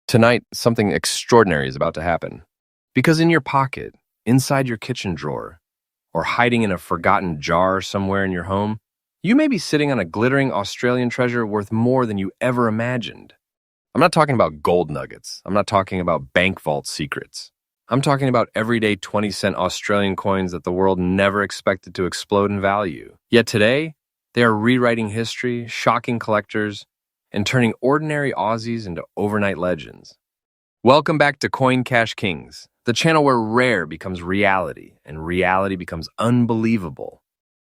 Tonight, something extraordinary is about to happen. Because in your pocket, inside your kitchen drawer, or hiding in a forgotten jar somewhere in your home, you may be sitting on a glittering Australian treasure worth more than you ever imagined. I'm not talking about gold nuggets. I'm not talking about bank vault secrets. I'm talking about everyday 20-cent Australian coins that the world never expected to explode in value. Yet today, they are rewriting history, shocking collectors, and turning ordinary Aussies into overnight legends. Welcome back to Coin Cash Kings, the channel where rare becomes reality and reality becomes unbelievable.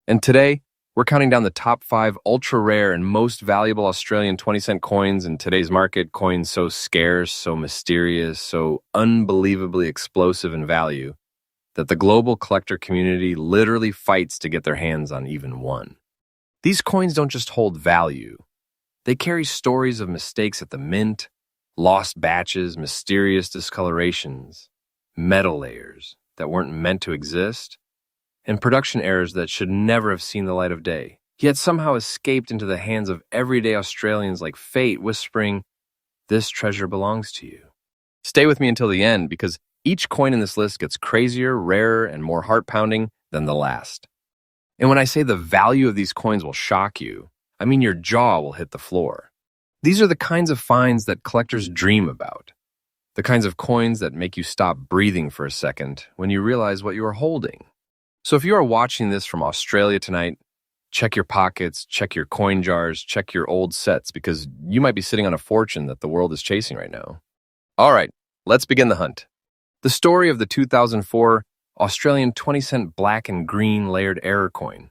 And today, we're counting down the top 5 ultra-rare and most valuable Australian 20-cent coins in today's market, coins so scarce, so mysterious, so unbelievably explosive in value, that the global collector community literally fights to get their hands on even one. These coins don't just hold value. They carry stories of mistakes at the mint, lost batches, mysterious discolorations, metal layers that weren't meant to exist, and production errors that should never have seen the light of day, yet somehow escaped into the hands of everyday Australians like fate whispering, "This treasure belongs to you." Stay with me until the end because each coin in this list gets crazier, rarer, and more heart-pounding than the last. And when I say the value of these coins will shock you, I mean your jaw will hit the floor. These are the kinds of finds that collectors dream about. The kinds of coins that make you stop breathing for a second when you realize what you are holding. So if you are watching this from Australia tonight, check your pockets, check your coin jars, check your old sets, because you might be sitting on a fortune that the world is chasing right now. All right, let's begin the hunt. The story of the 2004 Australian 20-cent black and green layered error coin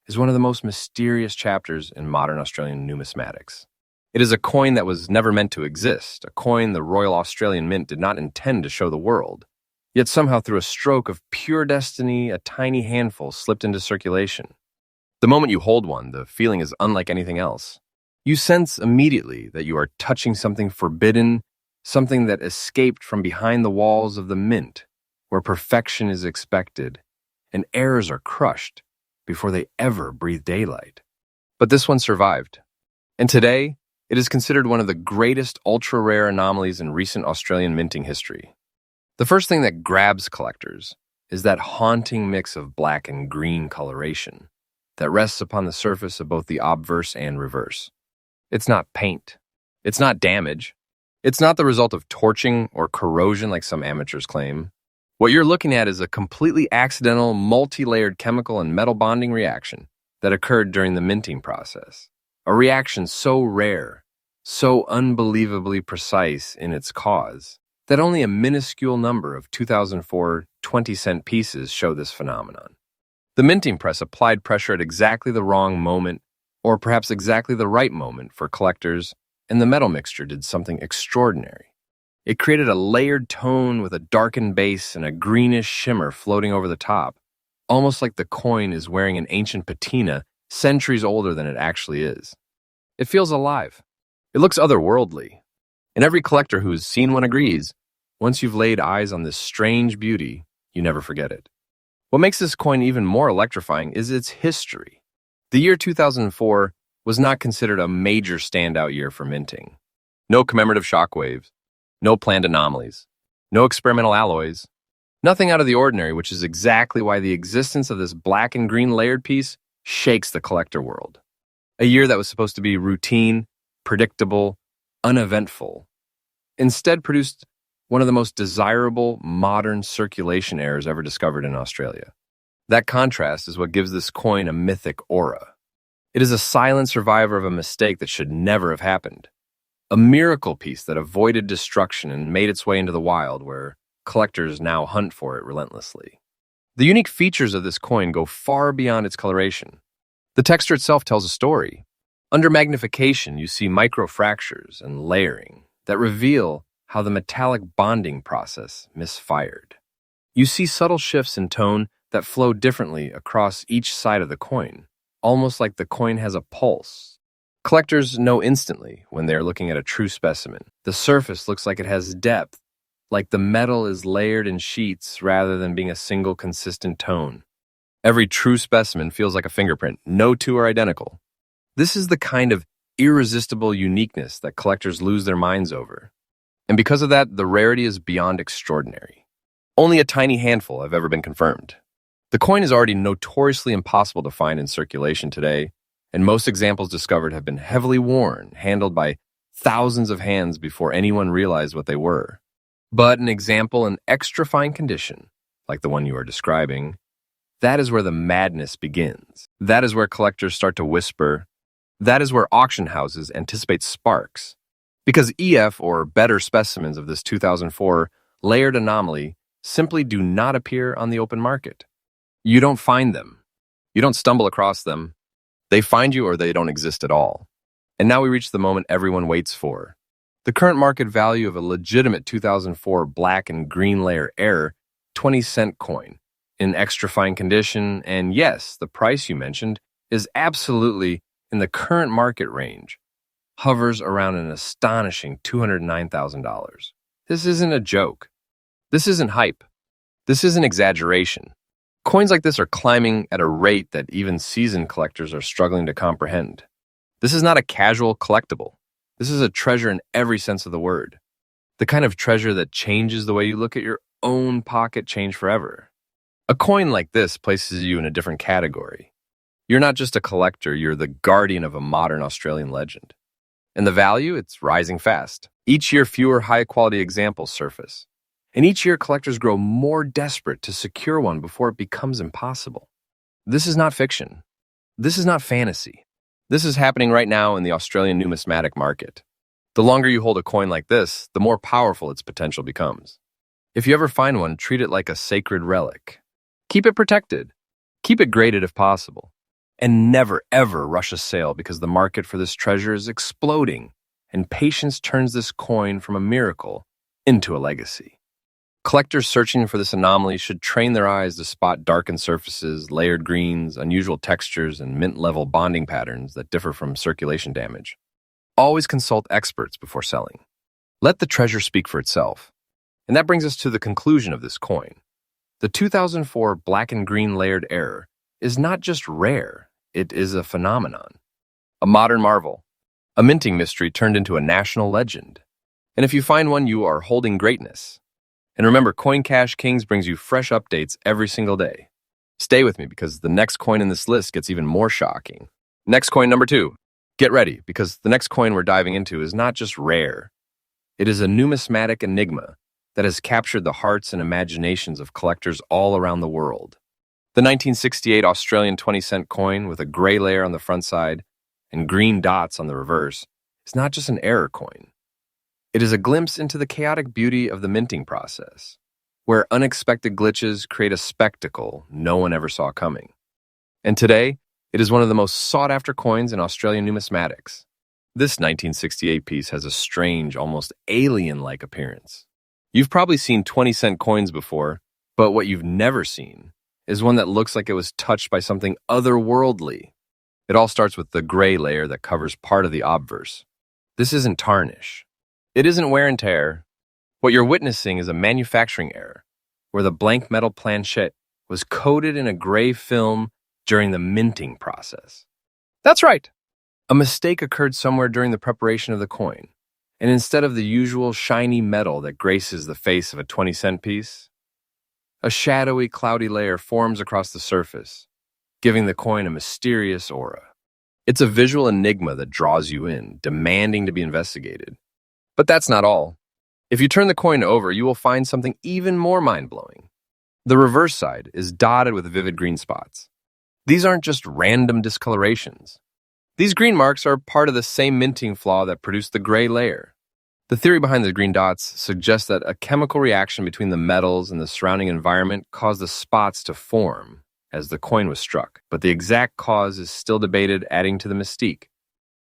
is one of the most mysterious chapters in modern Australian numismatics. It is a coin that was never meant to exist, a coin the Royal Australian Mint did not intend to show the world. Yet somehow through a stroke of pure destiny, a tiny handful slipped into circulation. The moment you hold one, the feeling is unlike anything else. You sense immediately that you are touching something forbidden, something that escaped from behind the walls of the mint, where perfection is expected, and errors are crushed before they ever breathe daylight. But this one survived. And today, it is considered one of the greatest ultra-rare anomalies in recent Australian minting history. The first thing that grabs collectors is that haunting mix of black and green coloration that rests upon the surface of both the obverse and reverse. It's not paint. It's not damage. It's not the result of torching or corrosion like some amateurs claim. What you're looking at is a completely accidental, multi-layered chemical and metal bonding reaction that occurred during the minting process. A reaction so rare, so unbelievably precise in its cause, that only a minuscule number of 2004 20-cent pieces show this phenomenon. The minting press applied pressure at exactly the wrong moment, or perhaps exactly the right moment for collectors, and the metal mixture did something extraordinary. It created a layered tone with a darkened base and a greenish shimmer floating over the top, almost like the coin is wearing an ancient patina centuries older than it actually is. It feels alive. It looks otherworldly. And every collector who's seen one agrees, once you've laid eyes on this strange beauty, you never forget it. What makes this coin even more electrifying is its history. The year 2004 was not considered a major standout year for minting. No commemorative shockwaves, no planned anomalies, no experimental alloys, nothing out of the ordinary, which is exactly why the existence of this black and green layered piece shakes the collector world. A year that was supposed to be routine, predictable, uneventful, instead produced one of the most desirable modern circulation errors ever discovered in Australia. That contrast is what gives this coin a mythic aura. It is a silent survivor of a mistake that should never have happened. A miracle piece that avoided destruction and made its way into the wild, where collectors now hunt for it relentlessly. The unique features of this coin go far beyond its coloration. The texture itself tells a story. Under magnification, you see microfractures and layering that reveal how the metallic bonding process misfired. You see subtle shifts in tone that flow differently across each side of the coin, almost like the coin has a pulse. Collectors know instantly when they're looking at a true specimen. The surface looks like it has depth, like the metal is layered in sheets rather than being a single consistent tone. Every true specimen feels like a fingerprint. No two are identical. This is the kind of irresistible uniqueness that collectors lose their minds over. And because of that, the rarity is beyond extraordinary. Only a tiny handful have ever been confirmed. The coin is already notoriously impossible to find in circulation today, and most examples discovered have been heavily worn, handled by thousands of hands before anyone realized what they were. But an example in extra fine condition, like the one you are describing, that is where the madness begins. That is where collectors start to whisper. That is where auction houses anticipate sparks. Because EF, or better specimens of this 2004 layered anomaly, simply do not appear on the open market. You don't find them. You don't stumble across them. They find you or they don't exist at all. And now we reach the moment everyone waits for. The current market value of a legitimate 2004 black and green layer error 20-cent coin in extra fine condition, and yes, the price you mentioned is absolutely in the current market range, hovers around an astonishing $209,000. This isn't a joke. This isn't hype. This isn't exaggeration. Coins like this are climbing at a rate that even seasoned collectors are struggling to comprehend. This is not a casual collectible. This is a treasure in every sense of the word. The kind of treasure that changes the way you look at your own pocket change forever. A coin like this places you in a different category. You're not just a collector, you're the guardian of a modern Australian legend. And the value, it's rising fast. Each year, fewer high-quality examples surface. And each year, collectors grow more desperate to secure one before it becomes impossible. This is not fiction. This is not fantasy. This is happening right now in the Australian numismatic market. The longer you hold a coin like this, the more powerful its potential becomes. If you ever find one, treat it like a sacred relic. Keep it protected. Keep it graded if possible. And never, ever rush a sale because the market for this treasure is exploding, and patience turns this coin from a miracle into a legacy. Collectors searching for this anomaly should train their eyes to spot darkened surfaces, layered greens, unusual textures, and mint-level bonding patterns that differ from circulation damage. Always consult experts before selling. Let the treasure speak for itself. And that brings us to the conclusion of this coin. The 2004 black and green layered error is not just rare, it is a phenomenon. A modern marvel. A minting mystery turned into a national legend. And if you find one, you are holding greatness. And remember, Coin Cash Kings brings you fresh updates every single day. Stay with me because the next coin in this list gets even more shocking. Next coin number 2. Get ready because the next coin we're diving into is not just rare. It is a numismatic enigma that has captured the hearts and imaginations of collectors all around the world. The 1968 Australian 20-cent coin with a gray layer on the front side and green dots on the reverse is not just an error coin. It is a glimpse into the chaotic beauty of the minting process, where unexpected glitches create a spectacle no one ever saw coming. And today, it is one of the most sought-after coins in Australian numismatics. This 1968 piece has a strange, almost alien-like appearance. You've probably seen 20-cent coins before, but what you've never seen is one that looks like it was touched by something otherworldly. It all starts with the gray layer that covers part of the obverse. This isn't tarnish. It isn't wear and tear. What you're witnessing is a manufacturing error, where the blank metal planchette was coated in a gray film during the minting process. That's right. A mistake occurred somewhere during the preparation of the coin, and instead of the usual shiny metal that graces the face of a 20-cent piece, a shadowy, cloudy layer forms across the surface, giving the coin a mysterious aura. It's a visual enigma that draws you in, demanding to be investigated. But that's not all. If you turn the coin over, you will find something even more mind-blowing. The reverse side is dotted with vivid green spots. These aren't just random discolorations. These green marks are part of the same minting flaw that produced the gray layer. The theory behind the green dots suggests that a chemical reaction between the metals and the surrounding environment caused the spots to form as the coin was struck, but the exact cause is still debated, adding to the mystique.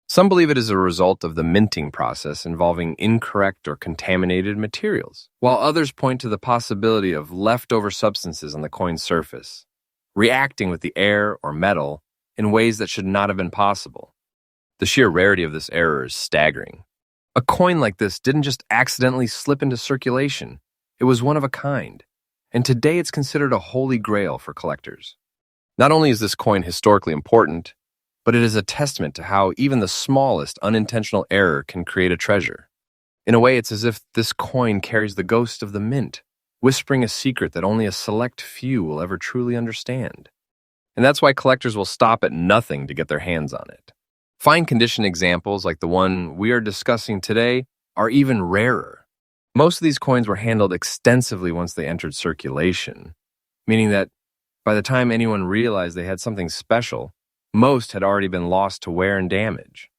Some believe it is a result of the minting process involving incorrect or contaminated materials, while others point to the possibility of leftover substances on the coin's surface, reacting with the air or metal in ways that should not have been possible. The sheer rarity of this error is staggering. A coin like this didn't just accidentally slip into circulation, it was one of a kind, and today it's considered a holy grail for collectors. Not only is this coin historically important, but it is a testament to how even the smallest unintentional error can create a treasure. In a way, it's as if this coin carries the ghost of the mint, whispering a secret that only a select few will ever truly understand. And that's why collectors will stop at nothing to get their hands on it. Fine condition examples like the one we are discussing today are even rarer. Most of these coins were handled extensively once they entered circulation, meaning that by the time anyone realized they had something special, most had already been lost to wear and damage.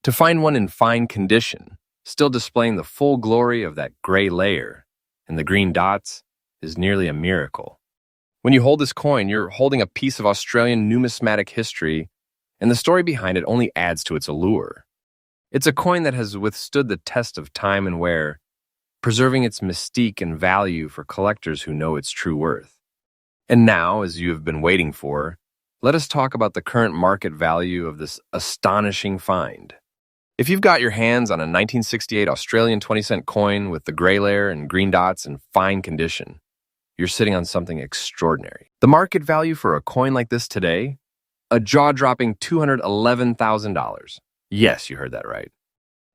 To find one in fine condition, still displaying the full glory of that gray layer and the green dots, is nearly a miracle. When you hold this coin, you're holding a piece of Australian numismatic history, and the story behind it only adds to its allure. It's a coin that has withstood the test of time and wear, preserving its mystique and value for collectors who know its true worth. And now, as you have been waiting for, let us talk about the current market value of this astonishing find. If you've got your hands on a 1968 Australian 20-cent coin with the gray layer and green dots in fine condition, you're sitting on something extraordinary. The market value for a coin like this today? A jaw-dropping $211,000. Yes, you heard that right.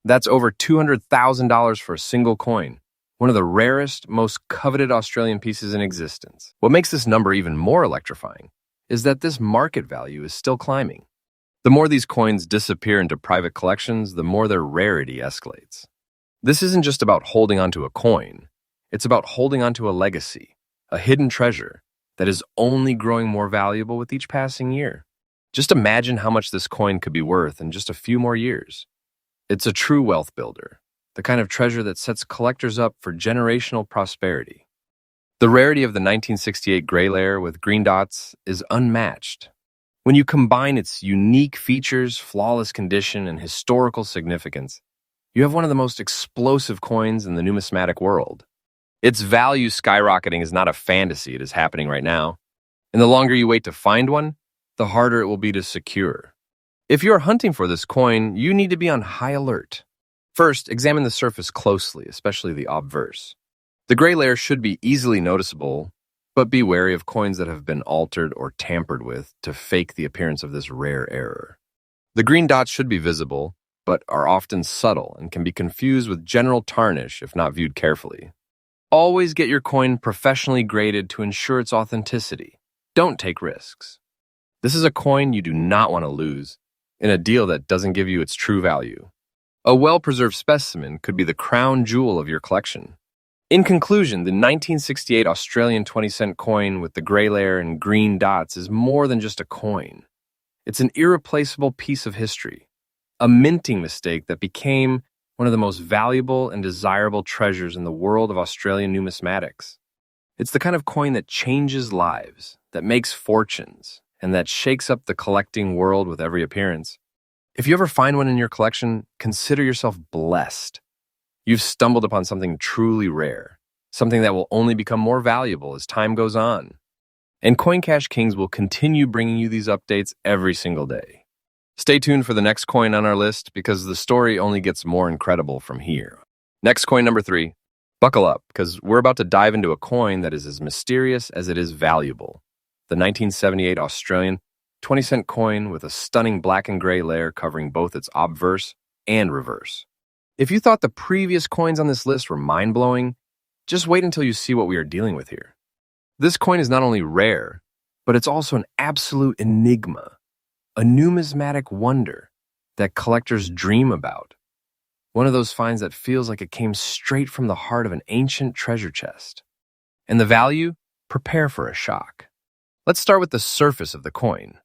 That's over $200,000 for a single coin, one of the rarest, most coveted Australian pieces in existence. What makes this number even more electrifying is that this market value is still climbing. The more these coins disappear into private collections, the more their rarity escalates. This isn't just about holding onto a coin. It's about holding onto a legacy, a hidden treasure that is only growing more valuable with each passing year. Just imagine how much this coin could be worth in just a few more years. It's a true wealth builder, the kind of treasure that sets collectors up for generational prosperity. The rarity of the 1968 gray layer with green dots is unmatched. When you combine its unique features, flawless condition, and historical significance, you have one of the most explosive coins in the numismatic world. Its value skyrocketing is not a fantasy, it is happening right now. And the longer you wait to find one, the harder it will be to secure. If you're hunting for this coin, you need to be on high alert. First, examine the surface closely, especially the obverse. The gray layer should be easily noticeable, but be wary of coins that have been altered or tampered with to fake the appearance of this rare error. The green dots should be visible, but are often subtle and can be confused with general tarnish if not viewed carefully. Always get your coin professionally graded to ensure its authenticity. Don't take risks. This is a coin you do not want to lose in a deal that doesn't give you its true value. A well-preserved specimen could be the crown jewel of your collection. In conclusion, the 1968 Australian 20-cent coin with the gray layer and green dots is more than just a coin. It's an irreplaceable piece of history, a minting mistake that became one of the most valuable and desirable treasures in the world of Australian numismatics. It's the kind of coin that changes lives, that makes fortunes, and that shakes up the collecting world with every appearance. If you ever find one in your collection, consider yourself blessed. You've stumbled upon something truly rare, something that will only become more valuable as time goes on. And Coin Cash Kings will continue bringing you these updates every single day. Stay tuned for the next coin on our list because the story only gets more incredible from here. Next coin number 3. Buckle up, because we're about to dive into a coin that is as mysterious as it is valuable. The 1978 Australian 20-cent coin with a stunning black and gray layer covering both its obverse and reverse. If you thought the previous coins on this list were mind-blowing, just wait until you see what we are dealing with here. This coin is not only rare, but it's also an absolute enigma, a numismatic wonder that collectors dream about. One of those finds that feels like it came straight from the heart of an ancient treasure chest. And the value? Prepare for a shock. Let's start with the surface of the coin.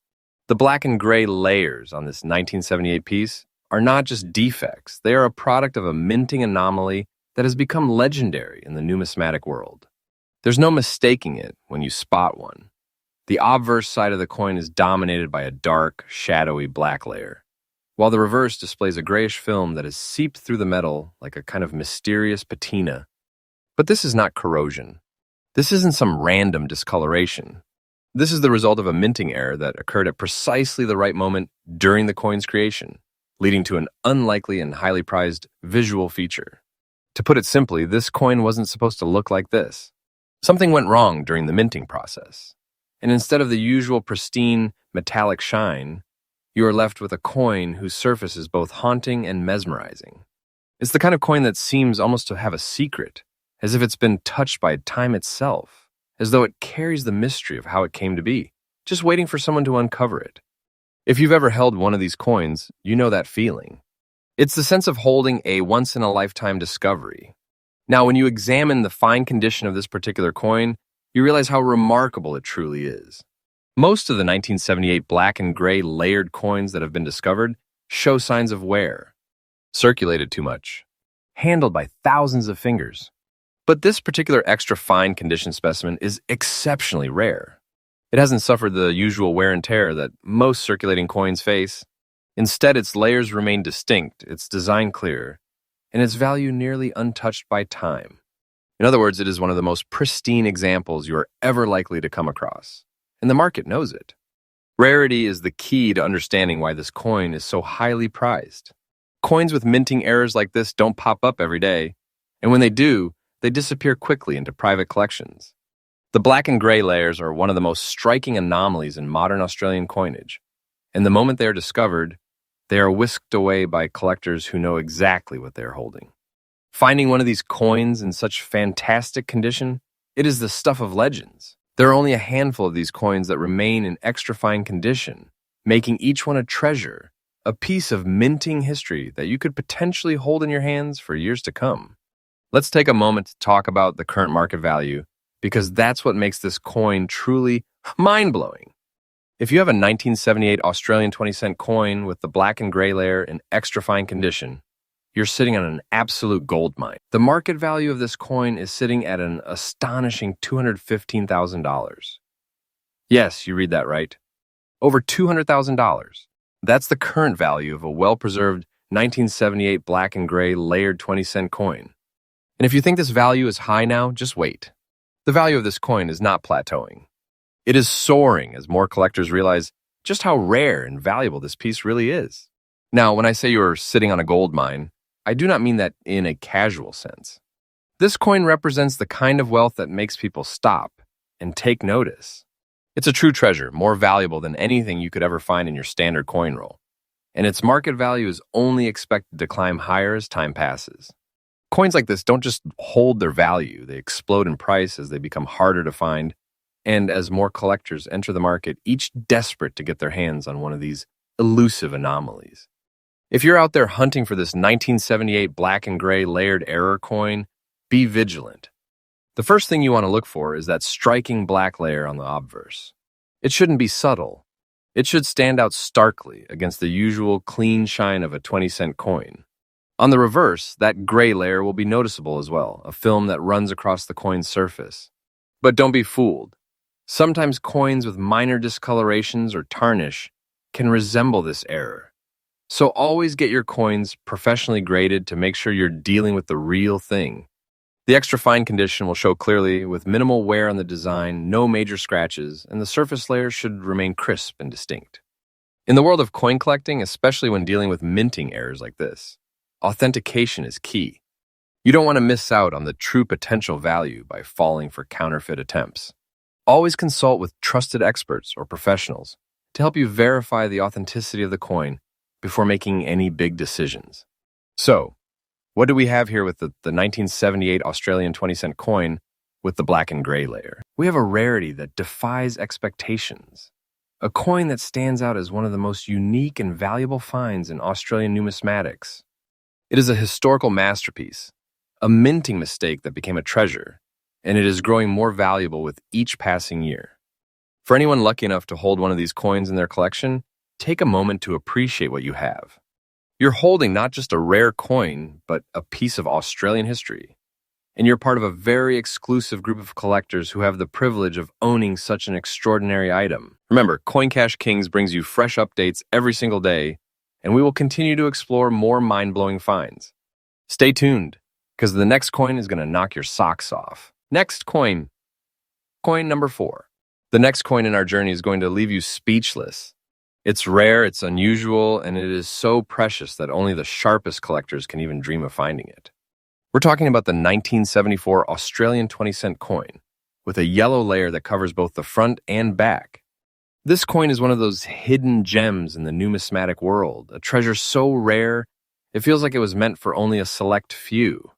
The black and gray layers on this 1978 piece are not just defects, they are a product of a minting anomaly that has become legendary in the numismatic world. There's no mistaking it when you spot one. The obverse side of the coin is dominated by a dark, shadowy black layer, while the reverse displays a grayish film that has seeped through the metal like a kind of mysterious patina. But this is not corrosion. This isn't some random discoloration. This is the result of a minting error that occurred at precisely the right moment during the coin's creation, leading to an unlikely and highly prized visual feature. To put it simply, this coin wasn't supposed to look like this. Something went wrong during the minting process, and instead of the usual pristine metallic shine, you are left with a coin whose surface is both haunting and mesmerizing. It's the kind of coin that seems almost to have a secret, as if it's been touched by time itself, as though it carries the mystery of how it came to be, just waiting for someone to uncover it. If you've ever held one of these coins, you know that feeling. It's the sense of holding a once-in-a-lifetime discovery. Now, when you examine the fine condition of this particular coin, you realize how remarkable it truly is. Most of the 1978 black and gray layered coins that have been discovered show signs of wear, circulated too much, handled by thousands of fingers. But this particular extra fine condition specimen is exceptionally rare. It hasn't suffered the usual wear and tear that most circulating coins face. Instead, its layers remain distinct, its design clear, and its value nearly untouched by time. In other words, it is one of the most pristine examples you are ever likely to come across, and the market knows it. Rarity is the key to understanding why this coin is so highly prized. Coins with minting errors like this don't pop up every day, and when they do, they disappear quickly into private collections. The black and gray layers are one of the most striking anomalies in modern Australian coinage, and the moment they are discovered, they are whisked away by collectors who know exactly what they are holding. Finding one of these coins in such fantastic condition, it is the stuff of legends. There are only a handful of these coins that remain in extra fine condition, making each one a treasure, a piece of minting history that you could potentially hold in your hands for years to come. Let's take a moment to talk about the current market value, because that's what makes this coin truly mind-blowing. If you have a 1978 Australian 20-cent coin with the black and gray layer in extra fine condition, you're sitting on an absolute gold mine. The market value of this coin is sitting at an astonishing $215,000. Yes, you read that right. Over $200,000. That's the current value of a well-preserved 1978 black and gray layered 20-cent coin. And if you think this value is high now, just wait. The value of this coin is not plateauing. It is soaring as more collectors realize just how rare and valuable this piece really is. Now, when I say you're sitting on a gold mine, I do not mean that in a casual sense. This coin represents the kind of wealth that makes people stop and take notice. It's a true treasure, more valuable than anything you could ever find in your standard coin roll, and its market value is only expected to climb higher as time passes. Coins like this don't just hold their value, they explode in price as they become harder to find, and as more collectors enter the market, each desperate to get their hands on one of these elusive anomalies. If you're out there hunting for this 1978 black and gray layered error coin, be vigilant. The first thing you want to look for is that striking black layer on the obverse. It shouldn't be subtle. It should stand out starkly against the usual clean shine of a 20-cent coin. On the reverse, that gray layer will be noticeable as well, a film that runs across the coin's surface. But don't be fooled. Sometimes coins with minor discolorations or tarnish can resemble this error. So always get your coins professionally graded to make sure you're dealing with the real thing. The extra fine condition will show clearly with minimal wear on the design, no major scratches, and the surface layer should remain crisp and distinct. In the world of coin collecting, especially when dealing with minting errors like this, authentication is key. You don't want to miss out on the true potential value by falling for counterfeit attempts. Always consult with trusted experts or professionals to help you verify the authenticity of the coin before making any big decisions. So, what do we have here with the 1978 Australian 20-cent coin with the black and gray layer? We have a rarity that defies expectations. A coin that stands out as one of the most unique and valuable finds in Australian numismatics. It is a historical masterpiece, a minting mistake that became a treasure, and it is growing more valuable with each passing year. For anyone lucky enough to hold one of these coins in their collection, take a moment to appreciate what you have. You're holding not just a rare coin, but a piece of Australian history. And you're part of a very exclusive group of collectors who have the privilege of owning such an extraordinary item. Remember, Coin Cash Kings brings you fresh updates every single day, and we will continue to explore more mind-blowing finds. Stay tuned, because the next coin is going to knock your socks off. Next coin. Coin number 4. The next coin in our journey is going to leave you speechless. It's rare, it's unusual, and it is so precious that only the sharpest collectors can even dream of finding it. We're talking about the 1974 Australian 20-cent coin, with a yellow layer that covers both the front and back. This coin is one of those hidden gems in the numismatic world, a treasure so rare It feels like it was meant for only a select few.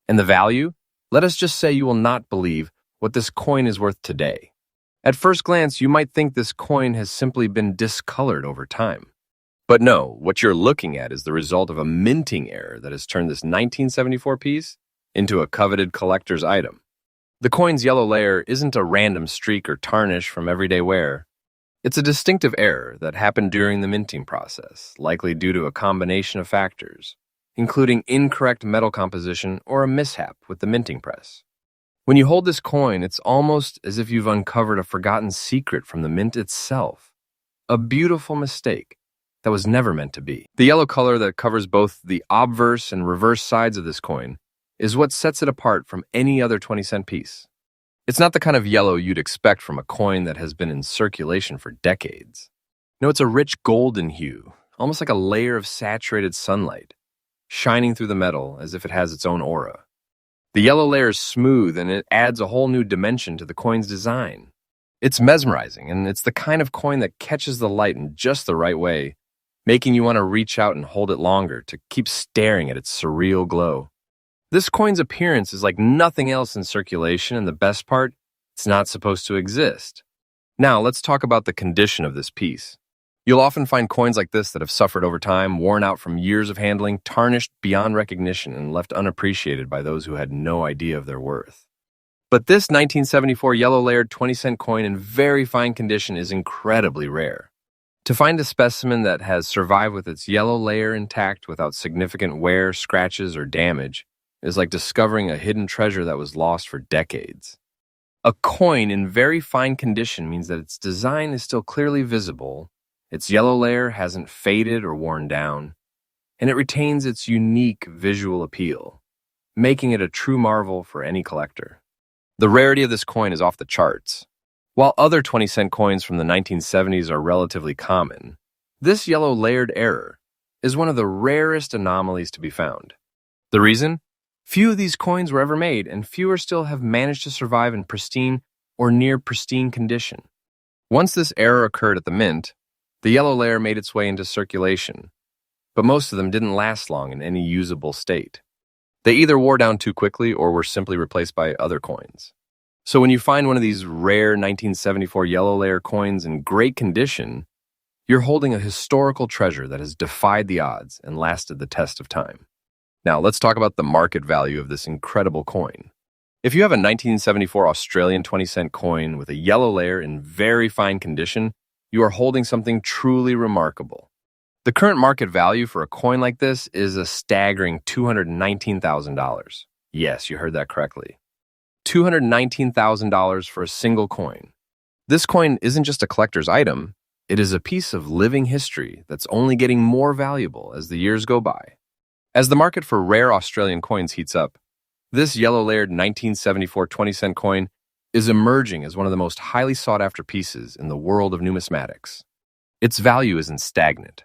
And the value? Let us just say you will not believe what this coin is worth today. At first glance, you might think this coin has simply been discolored over time. But no, what you're looking at is the result of a minting error that has turned this 1974 piece into a coveted collector's item. The coin's yellow layer isn't a random streak or tarnish from everyday wear. It's a distinctive error that happened during the minting process, likely due to a combination of factors, including incorrect metal composition or a mishap with the minting press. When you hold this coin, it's almost as if you've uncovered a forgotten secret from the mint itself. A beautiful mistake that was never meant to be. The yellow color that covers both the obverse and reverse sides of this coin is what sets it apart from any other 20-cent piece. It's not the kind of yellow you'd expect from a coin that has been in circulation for decades. No, it's a rich golden hue, almost like a layer of saturated sunlight, shining through the metal as if it has its own aura. The yellow layer is smooth, and it adds a whole new dimension to the coin's design. It's mesmerizing, and it's the kind of coin that catches the light in just the right way, making you want to reach out and hold it longer to keep staring at its surreal glow. This coin's appearance is like nothing else in circulation, and the best part, it's not supposed to exist. Now, let's talk about the condition of this piece. You'll often find coins like this that have suffered over time, worn out from years of handling, tarnished beyond recognition, and left unappreciated by those who had no idea of their worth. But this 1974 yellow-layered 20-cent coin in very fine condition is incredibly rare. To find a specimen that has survived with its yellow layer intact without significant wear, scratches, or damage is like discovering a hidden treasure that was lost for decades. A coin in very fine condition means that its design is still clearly visible, its yellow layer hasn't faded or worn down, and it retains its unique visual appeal, making it a true marvel for any collector. The rarity of this coin is off the charts. While other 20-cent coins from the 1970s are relatively common, this yellow layered error is one of the rarest anomalies to be found. The reason? Few of these coins were ever made, and fewer still have managed to survive in pristine or near pristine condition. Once this error occurred at the mint, the yellow layer made its way into circulation, but most of them didn't last long in any usable state. They either wore down too quickly or were simply replaced by other coins. So when you find one of these rare 1974 yellow layer coins in great condition, you're holding a historical treasure that has defied the odds and lasted the test of time. Now, let's talk about the market value of this incredible coin. If you have a 1974 Australian 20-cent coin with a yellow layer in very fine condition, you are holding something truly remarkable. The current market value for a coin like this is a staggering $219,000. Yes, you heard that correctly. $219,000 for a single coin. This coin isn't just a collector's item, it is a piece of living history that's only getting more valuable as the years go by. As the market for rare Australian coins heats up, this yellow-layered 1974 20-cent coin is emerging as one of the most highly sought-after pieces in the world of numismatics. Its value isn't stagnant.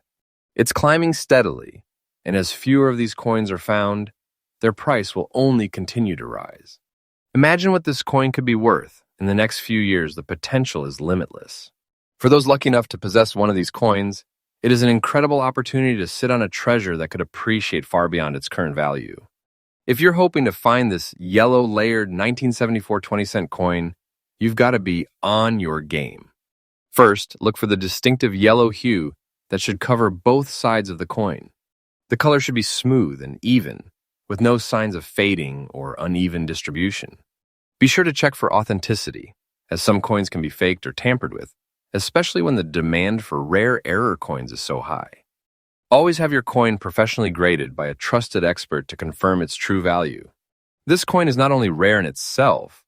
It's climbing steadily, and as fewer of these coins are found, their price will only continue to rise. Imagine what this coin could be worth. In the next few years, the potential is limitless. For those lucky enough to possess one of these coins, it is an incredible opportunity to sit on a treasure that could appreciate far beyond its current value. If you're hoping to find this yellow-layered 1974 20-cent coin, you've got to be on your game. First, look for the distinctive yellow hue that should cover both sides of the coin. The color should be smooth and even, with no signs of fading or uneven distribution. Be sure to check for authenticity, as some coins can be faked or tampered with, especially when the demand for rare error coins is so high. Always have your coin professionally graded by a trusted expert to confirm its true value. This coin is not only rare in itself,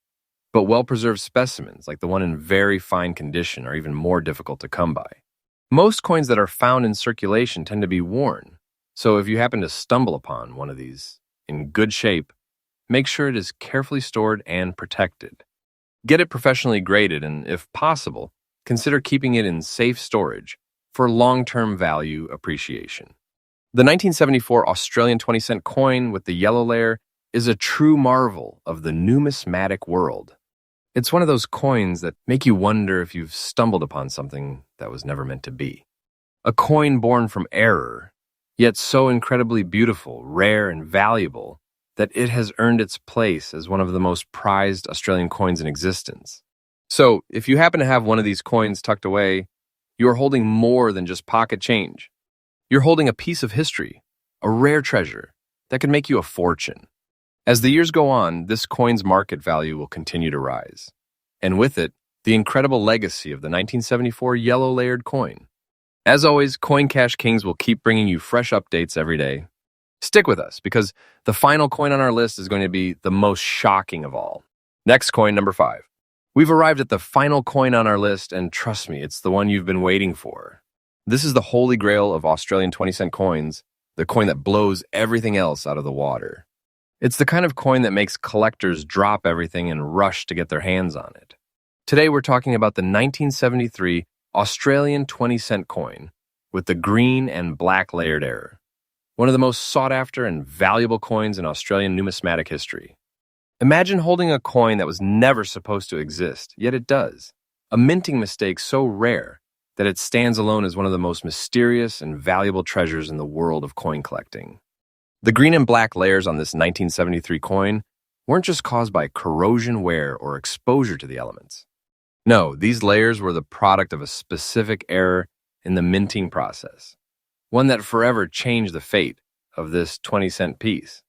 but well-preserved specimens like the one in very fine condition are even more difficult to come by. Most coins that are found in circulation tend to be worn, so if you happen to stumble upon one of these in good shape, make sure it is carefully stored and protected. Get it professionally graded and, if possible, consider keeping it in safe storage for long-term value appreciation. The 1974 Australian 20-cent coin with the yellow layer is a true marvel of the numismatic world. It's one of those coins that make you wonder if you've stumbled upon something that was never meant to be. A coin born from error, yet so incredibly beautiful, rare, and valuable that it has earned its place as one of the most prized Australian coins in existence. So, if you happen to have one of these coins tucked away, you are holding more than just pocket change. You're holding a piece of history, a rare treasure that could make you a fortune. As the years go on, this coin's market value will continue to rise. And with it, the incredible legacy of the 1974 yellow layered coin. As always, Coin Cash Kings will keep bringing you fresh updates every day. Stick with us because the final coin on our list is going to be the most shocking of all. Next coin, number 5. We've arrived at the final coin on our list, and trust me, it's the one you've been waiting for. This is the holy grail of Australian 20-cent coins, the coin that blows everything else out of the water. It's the kind of coin that makes collectors drop everything and rush to get their hands on it. Today we're talking about the 1973 Australian 20-cent coin with the green and black layered error, one of the most sought-after and valuable coins in Australian numismatic history. Imagine holding a coin that was never supposed to exist, yet it does. A minting mistake so rare that it stands alone as one of the most mysterious and valuable treasures in the world of coin collecting. The green and black layers on this 1973 coin weren't just caused by corrosion, wear, or exposure to the elements. No, these layers were the product of a specific error in the minting process, one that forever changed the fate of this 20-cent piece.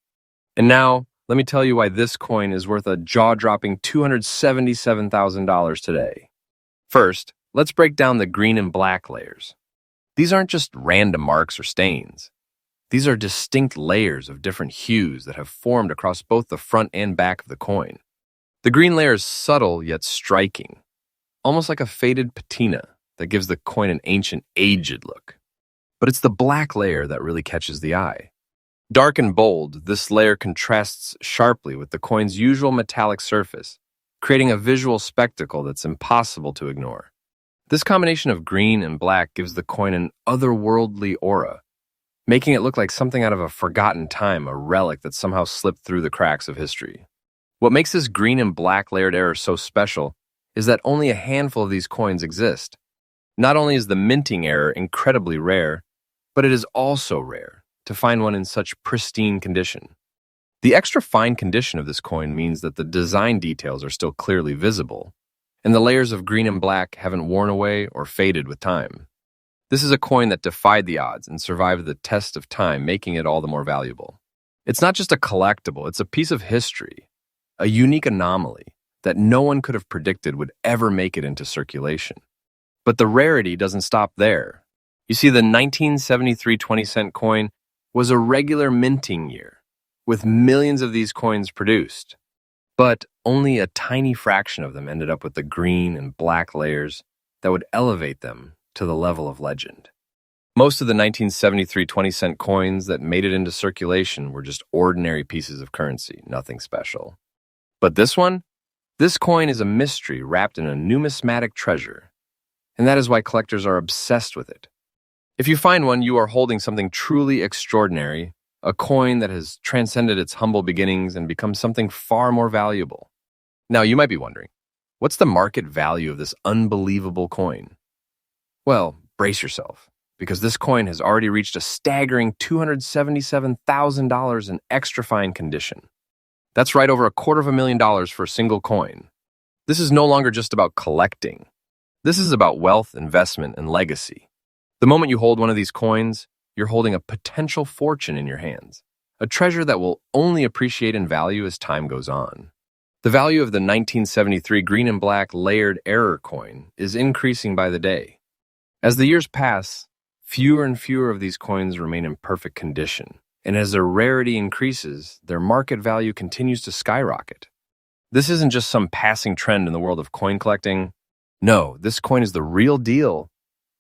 And now, let me tell you why this coin is worth a jaw-dropping $277,000 today. First, let's break down the green and black layers. These aren't just random marks or stains. These are distinct layers of different hues that have formed across both the front and back of the coin. The green layer is subtle yet striking, almost like a faded patina that gives the coin an ancient, aged look. But it's the black layer that really catches the eye. Dark and bold, this layer contrasts sharply with the coin's usual metallic surface, creating a visual spectacle that's impossible to ignore. This combination of green and black gives the coin an otherworldly aura, making it look like something out of a forgotten time, a relic that somehow slipped through the cracks of history. What makes this green and black layered error so special is that only a handful of these coins exist. Not only is the minting error incredibly rare, but it is also rare to find one in such pristine condition. The extra fine condition of this coin means that the design details are still clearly visible, and the layers of green and black haven't worn away or faded with time. This is a coin that defied the odds and survived the test of time, making it all the more valuable. It's not just a collectible, it's a piece of history, a unique anomaly that no one could have predicted would ever make it into circulation. But the rarity doesn't stop there. You see, the 1973 20-cent coin was a regular minting year, with millions of these coins produced. But only a tiny fraction of them ended up with the green and black layers that would elevate them to the level of legend. Most of the 1973 20-cent coins that made it into circulation were just ordinary pieces of currency, nothing special. But this coin is a mystery wrapped in a numismatic treasure, and that is why collectors are obsessed with it. If you find one, you are holding something truly extraordinary, a coin that has transcended its humble beginnings and become something far more valuable. Now, you might be wondering, what's the market value of this unbelievable coin? Well, brace yourself, because this coin has already reached a staggering $277,000 in extra fine condition. That's right over $250,000 for a single coin. This is no longer just about collecting. This is about wealth, investment, and legacy. The moment you hold one of these coins, you're holding a potential fortune in your hands, a treasure that will only appreciate in value as time goes on. The value of the 1973 green and black layered error coin is increasing by the day. As the years pass, fewer and fewer of these coins remain in perfect condition, and as their rarity increases, their market value continues to skyrocket. This isn't just some passing trend in the world of coin collecting. No, this coin is the real deal.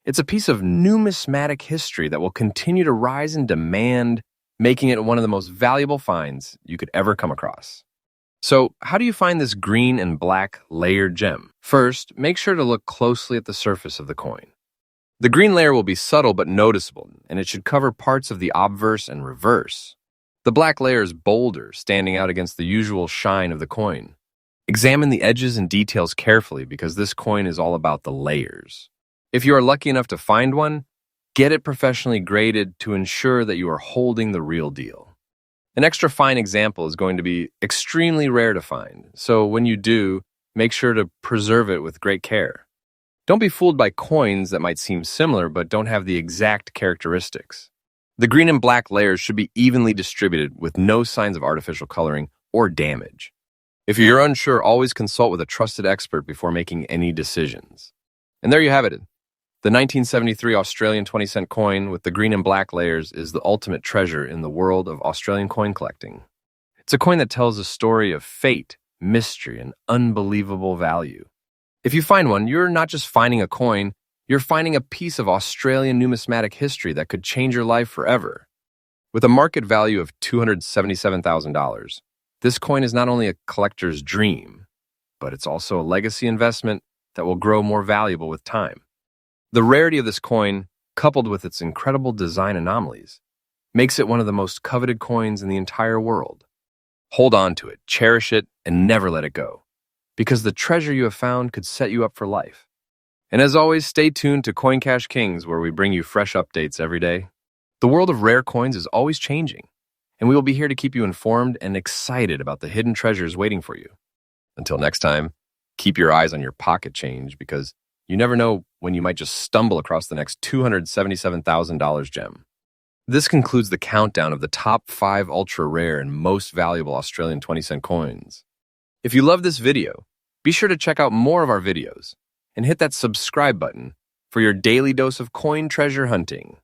It's a piece of numismatic history that will continue to rise in demand, making it one of the most valuable finds you could ever come across. So, how do you find this green and black layered gem? First, make sure to look closely at the surface of the coin. The green layer will be subtle but noticeable, and it should cover parts of the obverse and reverse. The black layer is bolder, standing out against the usual shine of the coin. Examine the edges and details carefully because this coin is all about the layers. If you are lucky enough to find one, Get it professionally graded to ensure that you are holding the real deal. An extra fine example is going to be extremely rare to find, so when you do, make sure to preserve it with great care. Don't be fooled by coins that might seem similar but don't have the exact characteristics. The green and black layers should be evenly distributed with no signs of artificial coloring or damage. If you're unsure, always consult with a trusted expert before making any decisions. And there you have it. The 1973 Australian 20-cent coin with the green and black layers is the ultimate treasure in the world of Australian coin collecting. It's a coin that tells a story of fate, mystery, and unbelievable value. If you find one, you're not just finding a coin, you're finding a piece of Australian numismatic history that could change your life forever. With a market value of $277,000, this coin is not only a collector's dream, but it's also a legacy investment that will grow more valuable with time. The rarity of this coin, coupled with its incredible design anomalies, makes it one of the most coveted coins in the entire world. Hold on to it, cherish it, and never let it go, because the treasure you have found could set you up for life. And as always, stay tuned to Coin Cash Kings, where we bring you fresh updates every day. The world of rare coins is always changing, and we will be here to keep you informed and excited about the hidden treasures waiting for you. Until next time, keep your eyes on your pocket change, because you never know when you might just stumble across the next $277,000 gem. This concludes the countdown of the top 5 ultra-rare and most valuable Australian 20-cent coins. If you love this video, be sure to check out more of our videos and hit that subscribe button for your daily dose of coin treasure hunting.